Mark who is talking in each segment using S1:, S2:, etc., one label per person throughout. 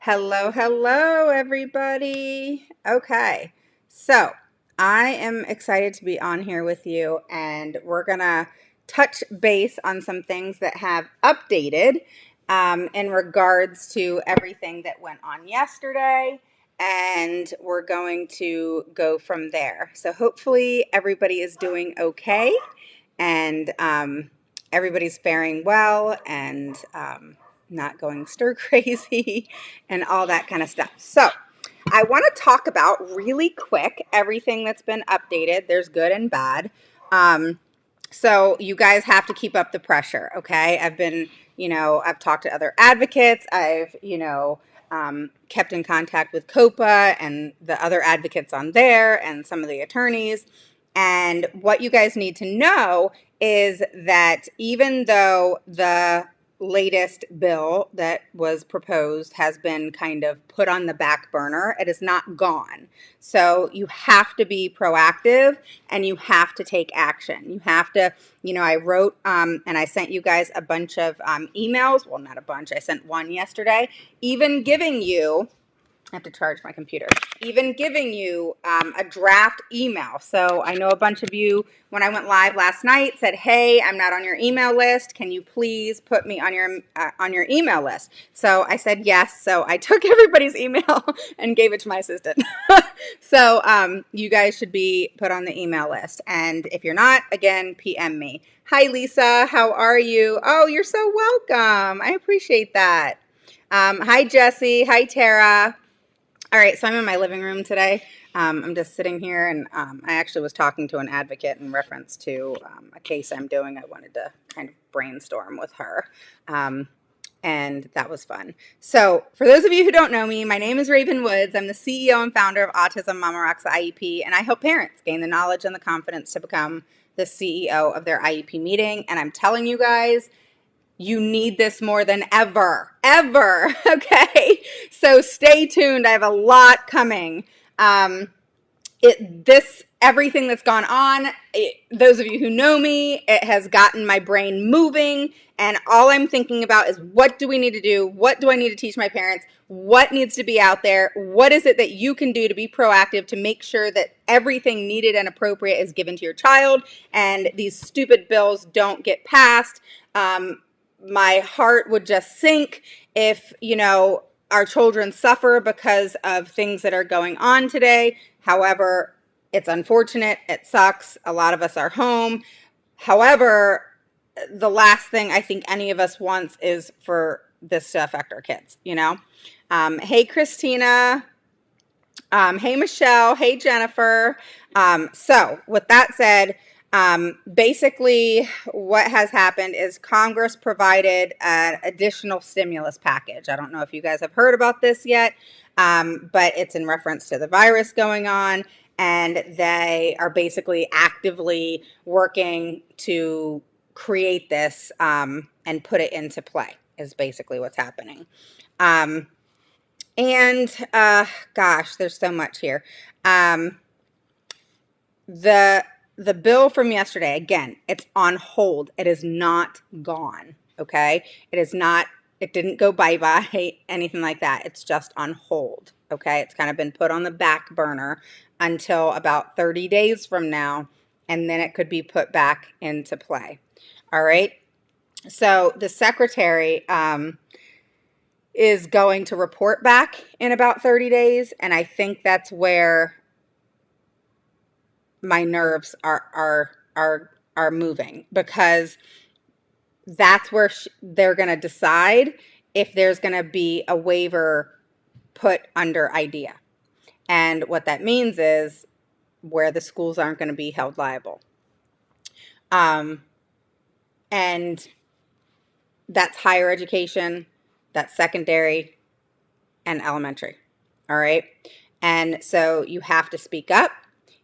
S1: Hello, hello, everybody. Okay, so I am excited to be on here with you, and we're gonna touch base on some things that have updated in regards to everything that went on yesterday, and we're going to go from there. So, hopefully, everybody is doing okay, and everybody's faring well, and not going stir crazy and all that kind of stuff. So I want to talk about really quick everything that's been updated. There's good and bad. So you guys have to keep up the pressure, okay? I've talked to other advocates. I've, kept in contact with COPA and the other advocates on there and some of the attorneys. And what you guys need to know is that even though the latest bill that was proposed has been kind of put on the back burner, it is not gone. So you have to be proactive and you have to take action. You have to, I wrote and I sent you guys a bunch of emails. Well, not a bunch. I sent one yesterday, even giving you, I have to charge my computer, even giving you a draft email. So I know a bunch of you, when I went live last night, said, hey, I'm not on your email list. Can you please put me on your email list? So I said yes. So I took everybody's email and gave it to my assistant. So you guys should be put on the email list. And if you're not, again, PM me. Hi, Lisa. How are you? Oh, you're so welcome. I appreciate that. Hi, Jesse. Hi, Tara. All right, so I'm in my living room today. I'm just sitting here, and I actually was talking to an advocate in reference to a case I'm doing. I wanted to kind of brainstorm with her, and that was fun. So for those of you who don't know me, my name is Raven Woods. I'm the CEO and founder of Autism Mama Rocks IEP, and I help parents gain the knowledge and the confidence to become the CEO of their IEP meeting. And I'm telling you guys, you need this more than ever, okay? So stay tuned. I have a lot coming. Everything that's gone on, those of you who know me, it has gotten my brain moving, and all I'm thinking about is what do we need to do? What do I need to teach my parents? What needs to be out there? What is it that you can do to be proactive to make sure that everything needed and appropriate is given to your child, and these stupid bills don't get passed? My heart would just sink if, our children suffer because of things that are going on today. However, it's unfortunate. It sucks. A lot of us are home. However, the last thing I think any of us wants is for this to affect our kids, Hey, Christina. Hey, Michelle. Hey, Jennifer. So with that said, basically what has happened is Congress provided an additional stimulus package. I don't know if you guys have heard about this yet, but it's in reference to the virus going on, and they are basically actively working to create this and put it into play is basically what's happening. Gosh, there's so much here. The bill from yesterday, again, it's on hold. It is not gone, okay? It didn't go bye-bye, anything like that. It's just on hold, okay? It's kind of been put on the back burner until about 30 days from now, and then it could be put back into play, all right? So the secretary is going to report back in about 30 days, and I think that's where my nerves are moving, because that's where they're going to decide if there's going to be a waiver put under IDEA. And what that means is where the schools aren't going to be held liable. And that's higher education, that's secondary, and elementary. All right. And so you have to speak up.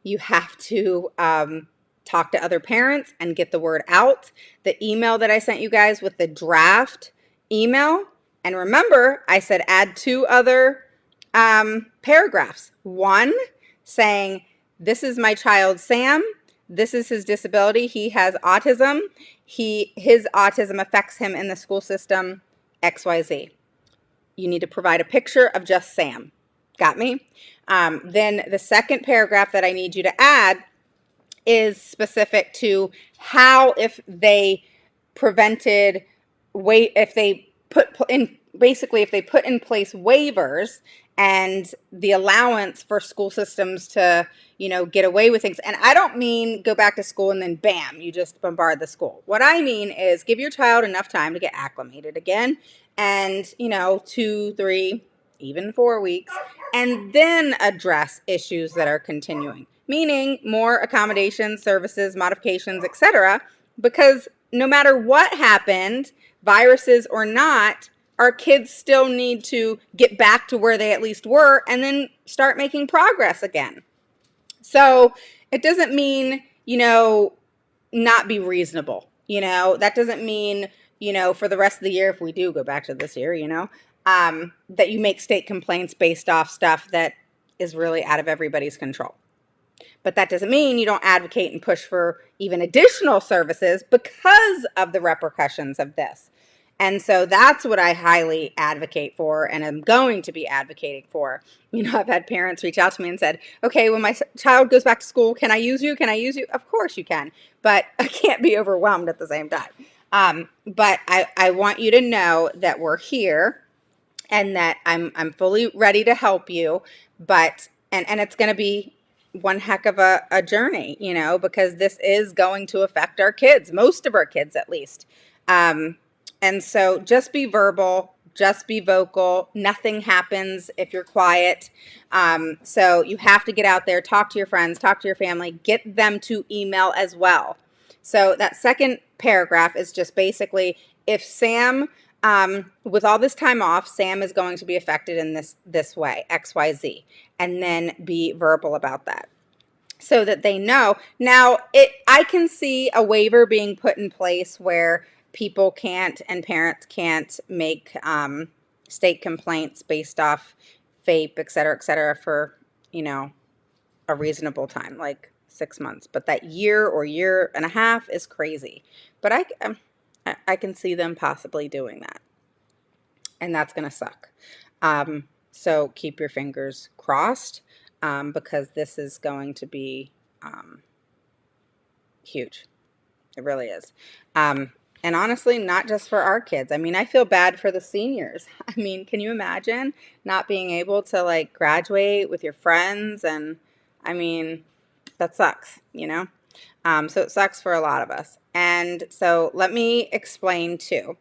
S1: You have to talk to other parents and get the word out. The email that I sent you guys with the draft email, and remember, I said add 2 other paragraphs. One saying, this is my child, Sam. This is his disability. He has autism. His autism affects him in the school system, XYZ. you need to provide a picture of just Sam. Got me? Then the second paragraph that I need you to add is specific to how, if they prevented if they put in, basically if they put in place waivers and the allowance for school systems to, get away with things. And I don't mean go back to school and then bam, you just bombard the school. What I mean is give your child enough time to get acclimated again, and 2, 3, even 4 weeks, and then address issues that are continuing, meaning more accommodations, services, modifications, etc. Because no matter what happened, viruses or not, our kids still need to get back to where they at least were and then start making progress again. So it doesn't mean, not be reasonable. That doesn't mean, for the rest of the year, if we do go back to this year, that you make state complaints based off stuff that is really out of everybody's control. But that doesn't mean you don't advocate and push for even additional services because of the repercussions of this. And so that's what I highly advocate for, and I'm going to be advocating for. I've had parents reach out to me and said, okay, when my child goes back to school, can I use you? Can I use you? Of course you can, but I can't be overwhelmed at the same time. But I want you to know that we're here and that I'm fully ready to help you, but, and it's going to be one heck of a journey, because this is going to affect our kids, most of our kids at least. And so just be verbal, just be vocal. Nothing happens if you're quiet. So you have to get out there, talk to your friends, talk to your family, get them to email as well. So that second paragraph is just basically, if Sam, with all this time off, Sam is going to be affected in this way, XYZ, and then be verbal about that, so that they know. Now, I can see a waiver being put in place where people can't and parents can't make state complaints based off FAPE, et cetera, for, a reasonable time, like 6 months. But that year or year and a half is crazy. But I can see them possibly doing that. And that's going to suck. So keep your fingers crossed, because this is going to be huge. It really is. And honestly, not just for our kids. I mean, I feel bad for the seniors. I mean, can you imagine not being able to graduate with your friends? And I mean, that sucks, So it sucks for a lot of us. And so let me explain too.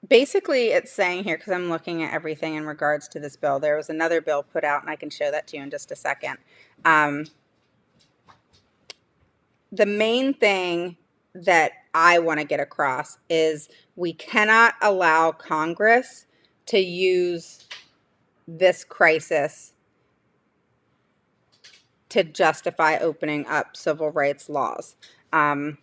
S1: Basically, it's saying here, because I'm looking at everything in regards to this bill, there was another bill put out, and I can show that to you in just a second. The main thing that I want to get across is we cannot allow Congress to use this crisis to justify opening up civil rights laws. And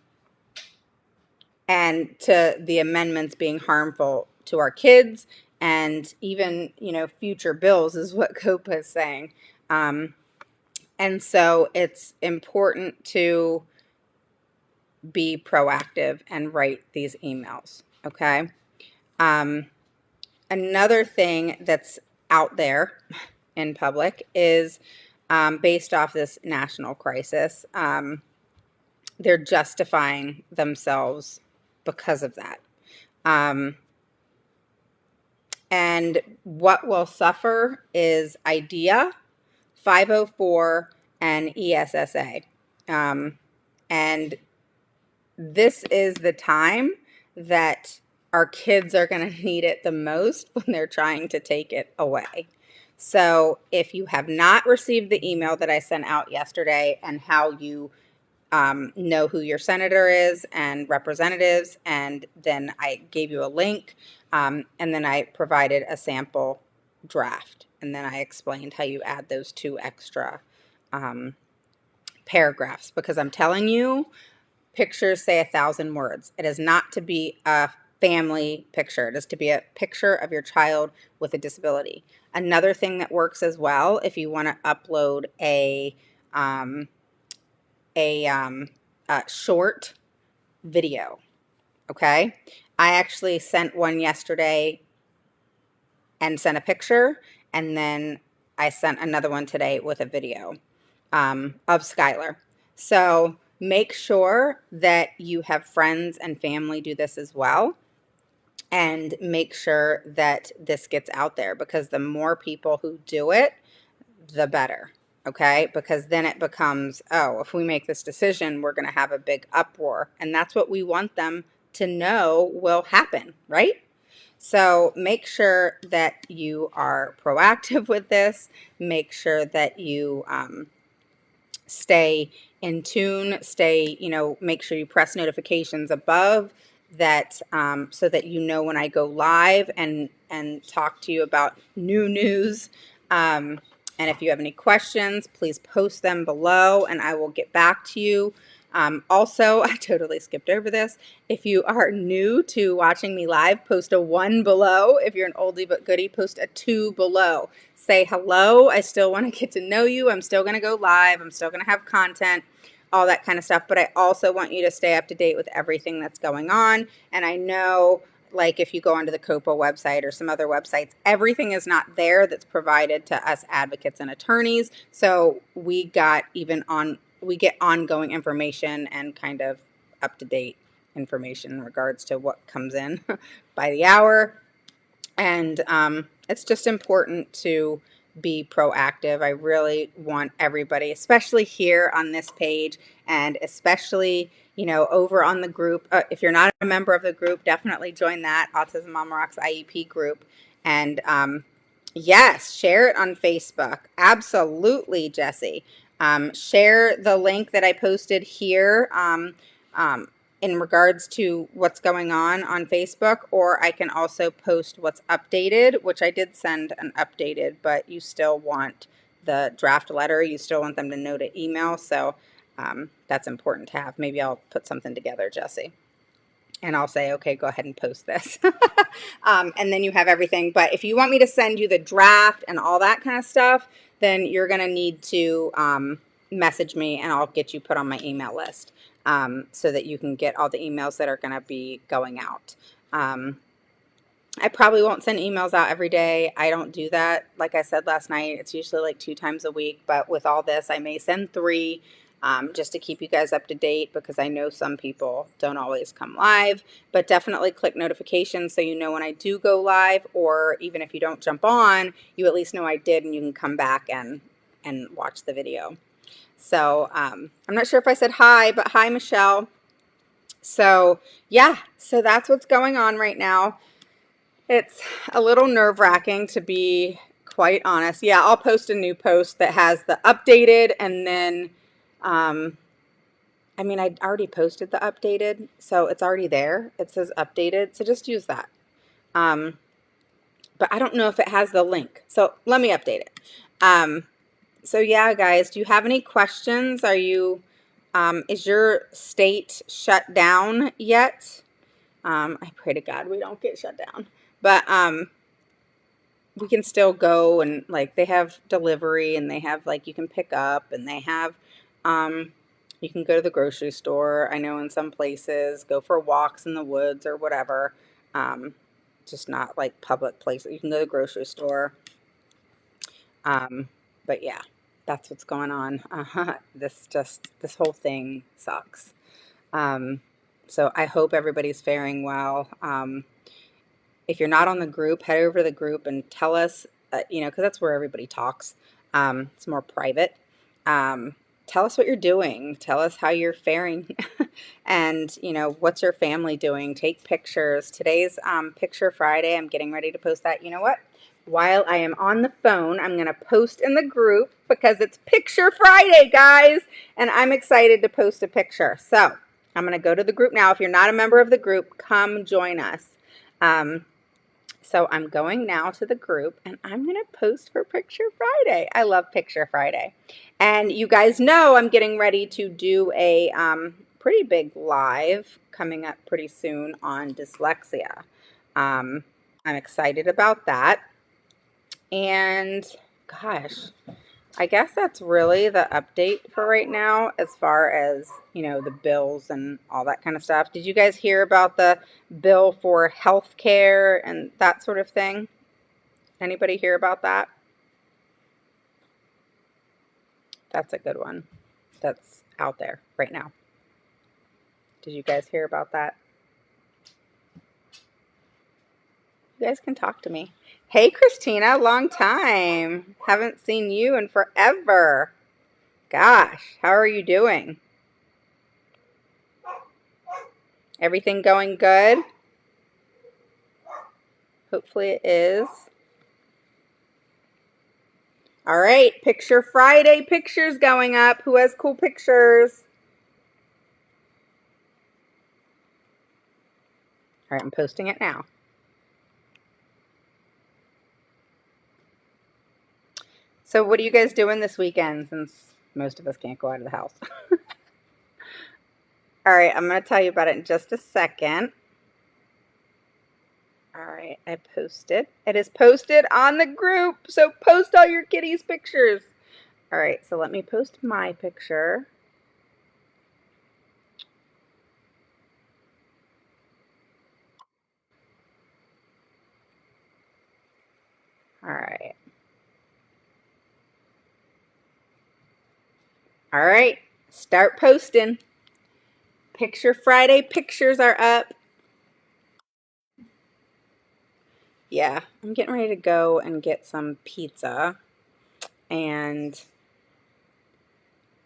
S1: to the amendments being harmful to our kids and even, future bills is what COPA is saying. And so it's important to be proactive and write these emails, okay? Another thing that's out there in public is based off this national crisis. They're justifying themselves because of that. And what will suffer is IDEA, 504, and ESSA. And this is the time that our kids are going to need it the most when they're trying to take it away. So if you have not received the email that I sent out yesterday and how you know who your senator is and representatives, and then I gave you a link, and then I provided a sample draft, and then I explained how you add those 2 extra paragraphs, because I'm telling you, pictures say 1,000 words. It is not to be a family picture. It is to be a picture of your child with a disability. Another thing that works as well, if you want to upload a short video, Okay. I actually sent one yesterday and sent a picture, and then I sent another one today with a video of Skylar. So make sure that you have friends and family do this as well, and make sure that this gets out there, because the more people who do it, the better. Okay, because then it becomes, oh, if we make this decision, we're going to have a big uproar, and that's what we want them to know will happen, right? So make sure that you are proactive with this. Make sure that you stay in tune, make sure you press notifications above that, so that you know when I go live and talk to you about new news. And if you have any questions, please post them below and I will get back to you. Also, I totally skipped over this. If you are new to watching me live, post a 1 below. If you're an oldie but goodie, post a 2 below. Say hello. I still want to get to know you. I'm still going to go live. I'm still going to have content, all that kind of stuff. But I also want you to stay up to date with everything that's going on. And I know, like, if you go onto the COPA website or some other websites, everything is not there that's provided to us advocates and attorneys. So we get ongoing information and kind of up to date information in regards to what comes in by the hour. And it's just important to be proactive. I really want everybody, especially here on this page, and especially, over on the group. If you're not a member of the group, definitely join that Autism Mama Rocks IEP group. And yes, share it on Facebook. Absolutely, Jesse. Share the link that I posted here. In regards to what's going on Facebook, or I can also post what's updated, which I did send an updated, but you still want the draft letter. You still want them to know to email. So that's important to have. Maybe I'll put something together, Jesse, and I'll say, okay, go ahead and post this. And then you have everything. But if you want me to send you the draft and all that kind of stuff, then you're going to need to message me and I'll get you put on my email list, so that you can get all the emails that are going to be going out. I probably won't send emails out every day. I don't do that. Like I said last night, it's usually like 2 times a week. But with all this, I may send 3, just to keep you guys up to date, because I know some people don't always come live. But definitely click notifications so you know when I do go live, or even if you don't jump on, you at least know I did and you can come back and watch the video. So I'm not sure if I said hi, but hi, Michelle. So yeah, so that's what's going on right now. It's a little nerve-wracking, to be quite honest. Yeah, I'll post a new post that has the updated, and then, I mean, I already posted the updated, so it's already there. It says updated, so just use that. But I don't know if it has the link, so let me update it. So yeah, guys, do you have any questions? Is your state shut down yet? I pray to God we don't get shut down. But we can still go, and like they have delivery, and they have like you can pick up, and they have you can go to the grocery store. I know in some places, go for walks in the woods or whatever. Just not like public places. You can go to the grocery store. But yeah, that's what's going on. This whole thing sucks. So I hope everybody's faring well. If you're not on the group, head over to the group and tell us, because that's where everybody talks. It's more private. Tell us what you're doing. Tell us how you're faring and, what's your family doing? Take pictures. Today's Picture Friday. I'm getting ready to post that. You know what? While I am on the phone, I'm going to post in the group because it's Picture Friday, guys, and I'm excited to post a picture. So I'm going to go to the group now. If you're not a member of the group, come join us. So I'm going now to the group, and I'm going to post for Picture Friday. I love Picture Friday. And you guys know I'm getting ready to do a pretty big live coming up pretty soon on dyslexia. I'm excited about that. And gosh, I guess that's really the update for right now as far as, the bills and all that kind of stuff. Did you guys hear about the bill for health care and that sort of thing? Anybody hear about that? That's a good one that's out there right now. Did you guys hear about that? You guys can talk to me. Hey, Christina, long time. Haven't seen you in forever. Gosh, how are you doing? Everything going good? Hopefully it is. All right, Picture Friday pictures going up. Who has cool pictures? All right, I'm posting it now. So what are you guys doing this weekend since most of us can't go out of the house? All right, I'm going to tell you about it in just a second. All right, I posted. It is posted on the group, so post all your kitties' pictures. All right, so let me post my picture. All right. All right, start posting. Picture Friday pictures are up. Yeah, I'm getting ready to go and get some pizza. And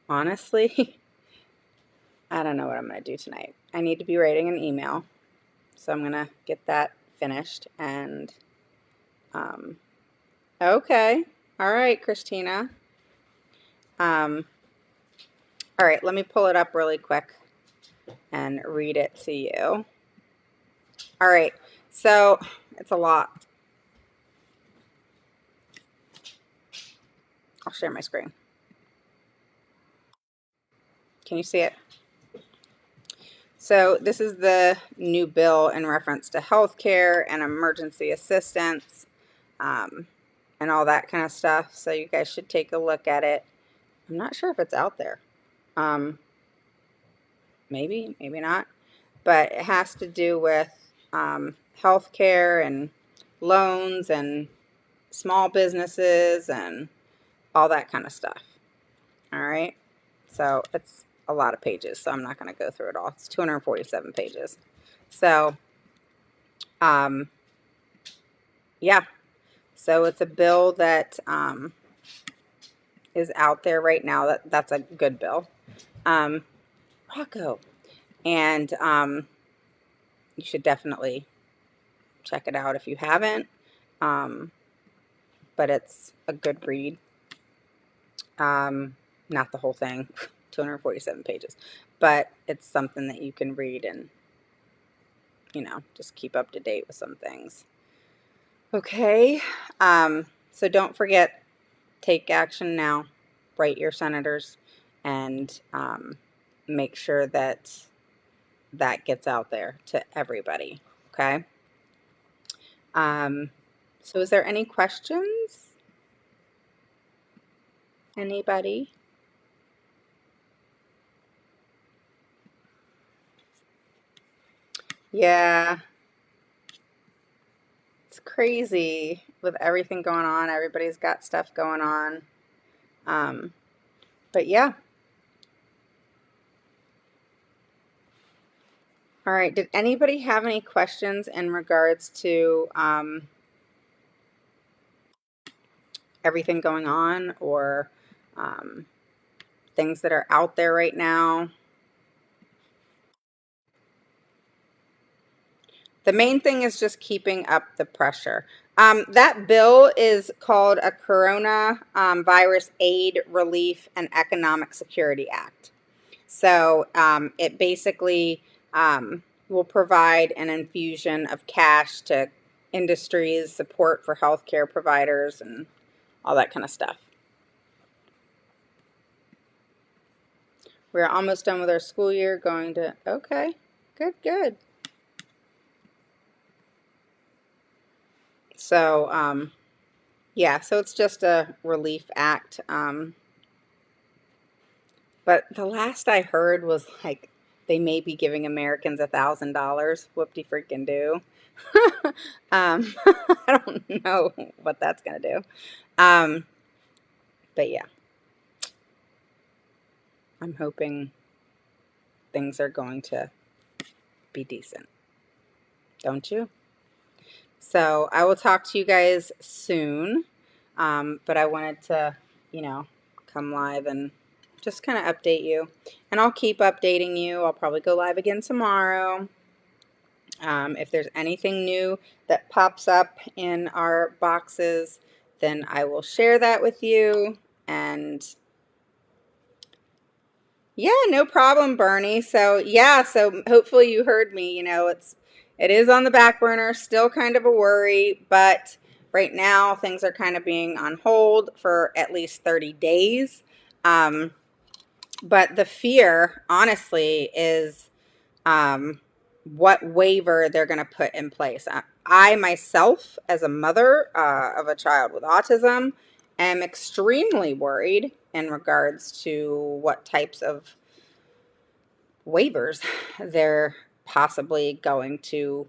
S1: honestly, I don't know what I'm going to do tonight. I need to be writing an email. So I'm going to get that finished. And, okay. All right, Christina. All right, let me pull it up really quick and read it to you. All right, so it's a lot. I'll share my screen. Can you see it? So this is the new bill in reference to healthcare and emergency assistance, and all that kind of stuff. So you guys should take a look at it. I'm not sure if it's out there. Maybe, maybe not. But it has to do with healthcare and loans and small businesses and all that kind of stuff. All right. So it's a lot of pages, so I'm not going to go through it all. It's 247 pages. So, yeah. So it's a bill that is out there right now. That's a good bill. Rocco. And you should definitely check it out if you haven't. But it's a good read. Not the whole thing, 247 pages, but it's something that you can read and, just keep up to date with some things. Okay, so don't forget, take action now, write your senators, and make sure that that gets out there to everybody, okay? So is there any questions? Anybody? Yeah, it's crazy with everything going on. Everybody's got stuff going on. But yeah. All right. Did anybody have any questions in regards to everything going on or things that are out there right now? The main thing is just keeping up the pressure. That bill is called a Corona Virus Aid, Relief, and Economic Security Act. So it basically will provide an infusion of cash to industries, support for healthcare providers, and all that kind of stuff. We're almost done with our school year, going to, okay, good, good. So, Yeah, so it's just a relief act. But the last I heard was like they may be giving Americans $1,000. Whoop-de freaking do. I don't know what that's gonna do. Um, but yeah, I'm hoping things are going to be decent. Don't you? So I will talk to you guys soon. But I wanted to, you know, come live and just kind of update you. And I'll keep updating you. I'll probably go live again tomorrow. If there's anything new that pops up in our boxes, then I will share that with you. And yeah, no problem, Bernie. So yeah, so hopefully you heard me. You know, it is on the back burner, still kind of a worry, but right now things are kind of being on hold for at least 30 days. Um, but the fear, honestly, is what waiver they're going to put in place. I myself, as a mother of a child with autism, am extremely worried in regards to what types of waivers they're possibly going to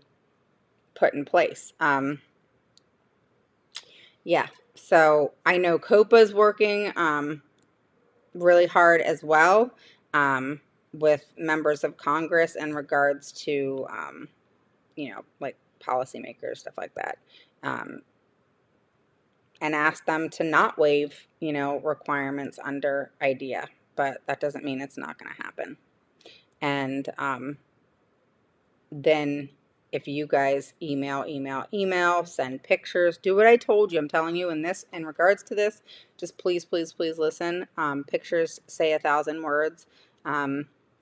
S1: put in place. Yeah, so I know COPA's working really hard as well with members of Congress in regards to, like policymakers, stuff like that, um, and ask them to not waive, requirements under IDEA. But that doesn't mean it's not going to happen. And then if you guys email, send pictures, do what I told you. I'm telling you in regards to this, just please, please, please listen. Pictures say 1,000 words.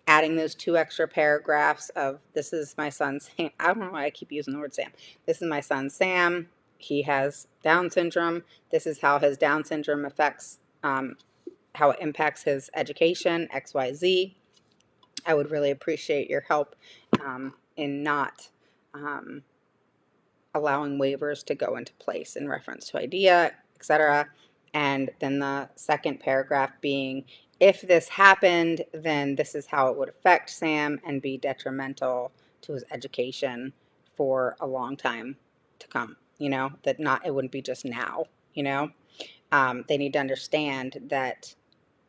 S1: Adding those 2 extra paragraphs of this is my son Sam. I don't know why I keep using the word Sam. This is my son Sam. He has Down syndrome. This is how his Down syndrome affects, how it impacts his education, XYZ. I would really appreciate your help in not allowing waivers to go into place in reference to IDEA, etc. And then the second paragraph being, if this happened, then this is how it would affect Sam and be detrimental to his education for a long time to come. That it wouldn't be just now. They need to understand that,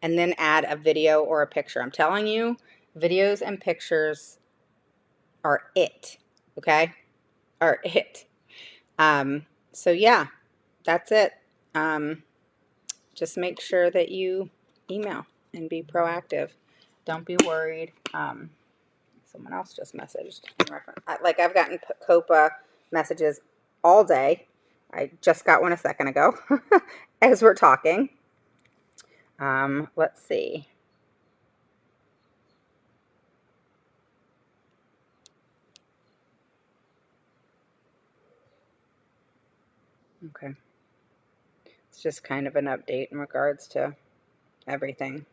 S1: and then add a video or a picture. I'm telling you, videos and pictures are it, okay? Are it. So yeah, that's it. Just make sure that you email and be proactive. Don't be worried. Someone else just messaged in reference. Like I've gotten COPA messages all day. I just got one a second ago as we're talking. Let's see. Okay. It's just kind of an update in regards to everything.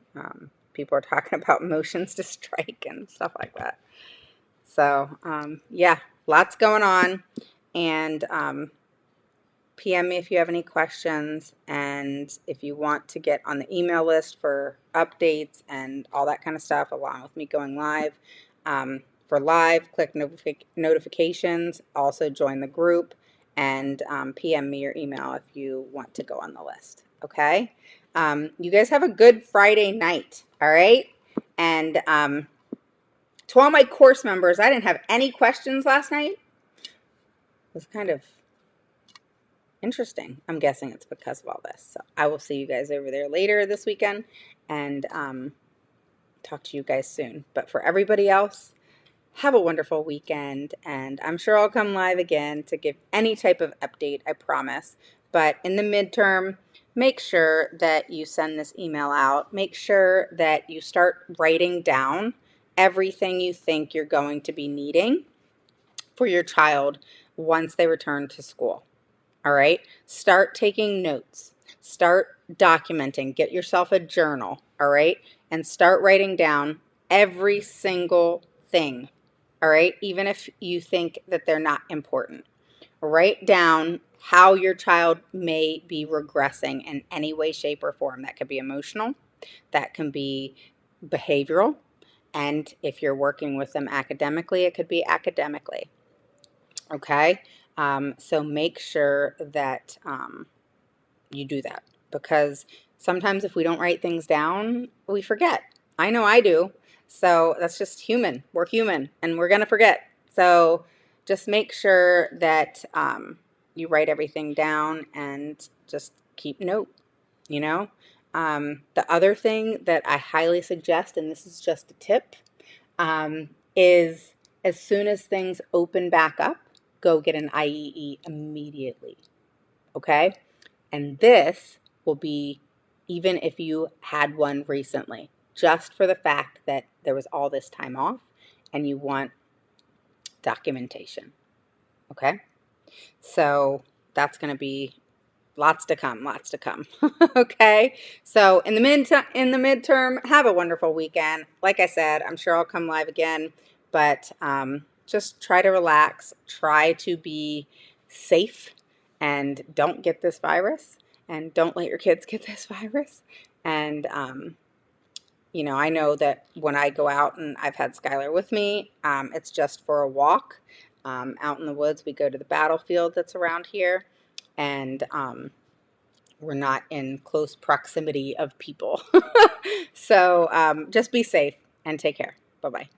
S1: People are talking about motions to strike and stuff like that. So, yeah, lots going on. And PM me if you have any questions. And if you want to get on the email list for updates and all that kind of stuff, along with me going live. For live, click notifications. Also join the group. And PM me your email if you want to go on the list. Okay? You guys have a good Friday night. All right? And to all my course members, I didn't have any questions last night. It was kind of interesting. I'm guessing it's because of all this. So I will see you guys over there later this weekend and talk to you guys soon. But for everybody else, have a wonderful weekend. And I'm sure I'll come live again to give any type of update, I promise. But in the midterm, make sure that you send this email out. Make sure that you start writing down everything you think you're going to be needing for your child once they return to school. All right, start taking notes, start documenting, get yourself a journal, all right, and start writing down every single thing, all right, even if you think that they're not important. Write down how your child may be regressing in any way, shape, or form. That could be emotional, that can be behavioral, and if you're working with them academically, it could be academically. Okay? So make sure that you do that, because sometimes if we don't write things down, we forget. I know I do. So that's just human. We're human and we're going to forget. So just make sure that you write everything down and just keep note, you know? The other thing that I highly suggest, and this is just a tip, is as soon as things open back up, go get an IEE immediately. Okay? And this will be even if you had one recently, just for the fact that there was all this time off and you want documentation. Okay? So that's going to be lots to come, lots to come. Okay? So in the midterm, have a wonderful weekend. Like I said, I'm sure I'll come live again, but just try to relax, try to be safe, and don't get this virus, and don't let your kids get this virus. And I know that when I go out, and I've had Skylar with me, it's just for a walk out in the woods. We go to the battlefield that's around here, and we're not in close proximity of people. So just be safe and take care. Bye-bye.